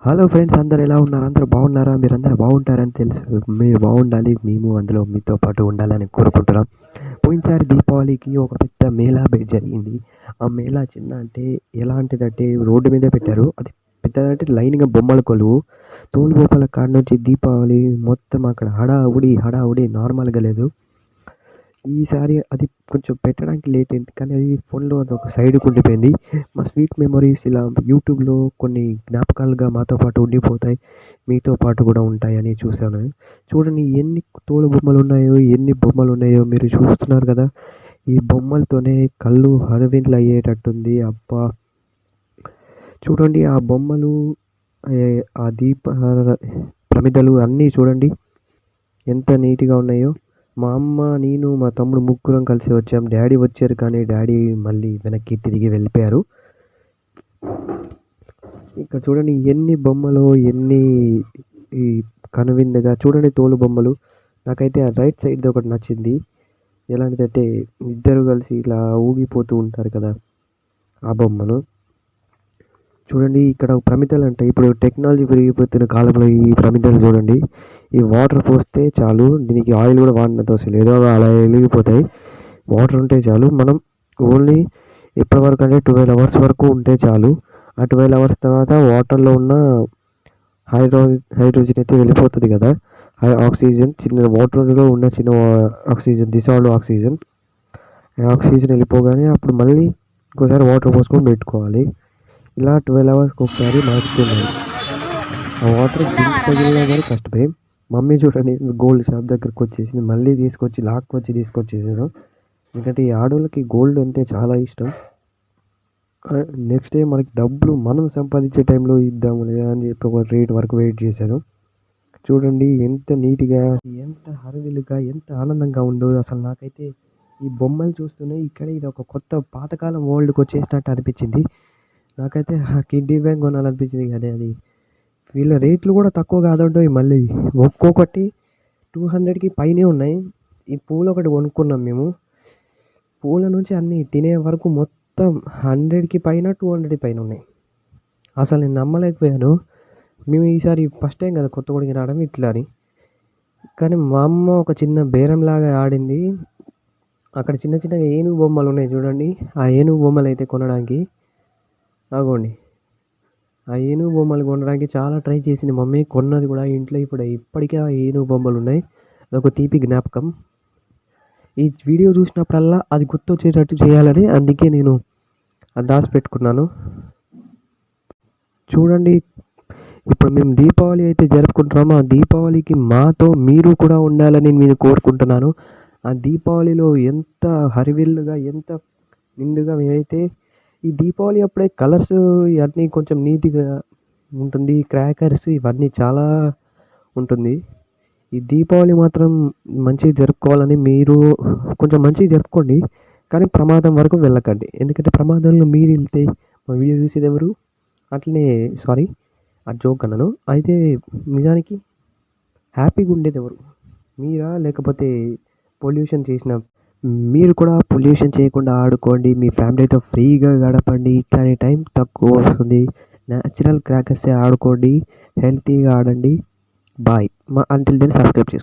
Hello friends, అందరూ ఎలా ఉన్నారు? అందరూ బాగున్నారా? మీరందరూ బాగుంటారని తెలుసు. మీరు బాగుండాలి, మేము అందులో మీతో పాటు ఉండాలని కోరుకుంటున్నాం. పోయినసారి దీపావళికి ఒక పెద్ద మేళా జరిగింది. ఆ మేళా చిన్న అంటే ఎలాంటిదంటే రోడ్డు మీద పెట్టారు. అది పెద్దదంటే లైన్‌గా బొమ్మల కొలువు. తోలుబొమ్మల కాడ నుంచి దీపావళి మొత్తం అక్కడ హడావుడి, హడావుడి నార్మల్‌గా లేదు. ఈసారి అది కొంచెం పెట్టడానికి లేట్ అయింది. కానీ అది ఫోన్‌లో అదొక సైడ్‌కి ఉండిపోయింది. మా స్వీట్ మెమోరీస్ ఇలా యూట్యూబ్‌లో కొన్ని జ్ఞాపకాలుగా మాతో పాటు ఉండిపోతాయి. మీతో పాటు కూడా ఉంటాయని చూశాను. చూడండి ఎన్ని తోలుబొమ్మలున్నాయో, ఎన్ని బొమ్మలున్నాయో మీరు చూస్తున్నారు కదా! ఈ బొమ్మలతోనే కళ్ళు హరివిందులయ్యేటట్టుంది. అబ్బా! చూడండి ఆ బొమ్మలు, ఆ ప్రమిదలు అన్నీ చూడండి ఎంత నీట్‌గా ఉన్నాయో. మా అమ్మ, నేను, మా తమ్ముడు ముగ్గురం కలిసి వచ్చాం. డ్యాడీ వచ్చారు కానీ డ్యాడీ మళ్ళీ వెనక్కి తిరిగి వెళ్ళిపోయారు. ఇక్కడ చూడండి ఎన్ని బొమ్మలో, ఎన్ని ఈ కనువిందుగా చూడండి తోలుబొమ్మలు. నాకైతే ఆ రైట్ సైడ్‌ది ఒకటి నచ్చింది. ఎలాంటిదంటే ఇద్దరు కలిసి ఇలా ఊగిపోతూ ఉంటారు కదా! ఆ బొమ్మలు. చూడండి ఇక్కడ ప్రమిదలంట. ఇప్పుడు టెక్నాలజీ పెరిగిపోతున్న కాలంలో ఈ ప్రమిదలు చూడండి. ఈ వాటర్ పోస్తే చాలు. దీనికి ఆయిల్ కూడా వాడనవసరం అవసరం లేదు. అలా వెలిగిపోతాయి. వాటర్ ఉంటే చాలు. మనం ఓన్లీ ఎప్పటివరకు అంటే 12 అవర్స్ వరకు ఉంటే చాలు. ఆ 12 అవర్స్ తర్వాత వాటర్‌లో ఉన్న హైడ్రోజన్ అయితే వెళ్ళిపోతది కదా! ఆక్సిజన్ చిన్న వాటర్‌లో ఉన్న చిన్న ఆక్సిజన్, డిసాల్వ్డ్ ఆక్సిజన్. ఆక్సిజన్ వెళ్ళిపోగానే అప్పుడు మళ్ళీ ఇంకోసారి వాటర్ పోసుకొని పెట్టుకోవాలి. ఇలా 12 అవర్స్‌కి ఒకసారి మార్చుతున్నాను. ఆ వాటర్ గింజ తగిలినా కానీ కష్టమే. మమ్మీ చూడండి గోల్డ్ షాప్ దగ్గరికి వచ్చేసింది. మళ్ళీ లాక్కొచ్చి తీసుకొచ్చేసారు. ఎందుకంటే ఈ ఆడోళ్ళకి గోల్డ్ అంటే చాలా ఇష్టం. నెక్స్ట్ డే మనకి డబ్బులు మనం సంపాదించే టైంలో ఇద్దాములే అని చెప్పి ఒక రేట్ వరకు వెయిట్ చేశారు. చూడండి ఎంత నీట్‌గా, ఎంత హరివిల్లుగా, ఎంత ఆనందంగా ఉందో అసలు నాకైతే ఈ బొమ్మలు చూస్తూనే ఇక్కడ ఇది ఒక కొత్త పాతకాలం వరల్డ్‌కి వచ్చేసినట్టు అనిపించింది. నాకైతే ఆ కిడ్డీ బ్యాంక్ కొనాలనిపించింది కానీ అది వీళ్ళ రేట్లు కూడా తక్కువ కాదండోయ్ మళ్ళీ. ఒక్కొక్కటి 200కి పైనే ఉన్నాయి. ఈ పూలు ఒకటి కొనుక్కున్నాం మేము. పూల నుంచి అన్నీ తినే వరకు మొత్తం 100కి పైన, 200కి పైన ఉన్నాయి. అసలు నేను నమ్మలేకపోయాను. మేము ఈసారి ఫస్ట్ టైం కదా కొత్తగూడెంకి రావడం ఇట్లా అని. కానీ మా అమ్మ ఒక చిన్న బేరంలాగా ఆడింది. అక్కడ చిన్న చిన్నగా ఏనుగు బొమ్మలు ఉన్నాయి చూడండి. ఆ ఏనుగు బొమ్మలు అయితే కొనడానికి ఆగోండి. ఆ ఏనుగు బొమ్మలు కొనడానికి చాలా ట్రై చేసింది మమ్మీ. కొన్నది కూడా ఇంట్లో ఇప్పటికీ ఆ ఏనుగు బొమ్మలు ఉన్నాయి. అదొక తీపి జ్ఞాపకం. ఈ వీడియో చూసినప్పుడల్లా అది గుర్తొచ్చేటట్టు చేయాలని అందుకే నేను అది దాచిపెట్టుకున్నాను. చూడండి ఇప్పుడు మేము దీపావళి అయితే జరుపుకుంటున్నామో ఆ దీపావళికి మాతో మీరు కూడా ఉండాలని నేను కోరుకుంటున్నాను. ఆ దీపావళిలో ఎంత హరివిల్లుగా, ఎంత నిండుగా మేమైతే ఈ దీపావళి అప్పుడే కలర్స్ ఇవన్నీ కొంచెం నీట్‌గా ఉంటుంది. క్రాకర్స్ ఇవన్నీ చాలా ఉంటుంది. ఈ దీపావళి మాత్రం మంచిగా జరుపుకోవాలని మీరు కొంచెం మంచిగా జరుపుకోండి. కానీ ప్రమాదం వరకు వెళ్ళకండి. ఎందుకంటే ప్రమాదంలో మీరు వెళ్తే మా వీడియో చూసేది ఎవరు? అట్లనే సారీ ఆ జోక్ అన్నాను. అయితే నిజానికి హ్యాపీగా ఉండేది ఎవరు? మీరా? లేకపోతే పొల్యూషన్ చేసిన మీరు కూడా పొల్యూషన్ చేయకుండా ఆడుకోండి. మీ ఫ్యామిలీతో ఫ్రీగా గడపండి. కానీ టైం తక్కువ వస్తుంది. నేచురల్ క్రాకర్సే ఆడుకోండి. హెల్తీగా ఆడండి. బాయ్. అంటిల్ దెన్ సబ్స్క్రైబ్ చేసుకోండి.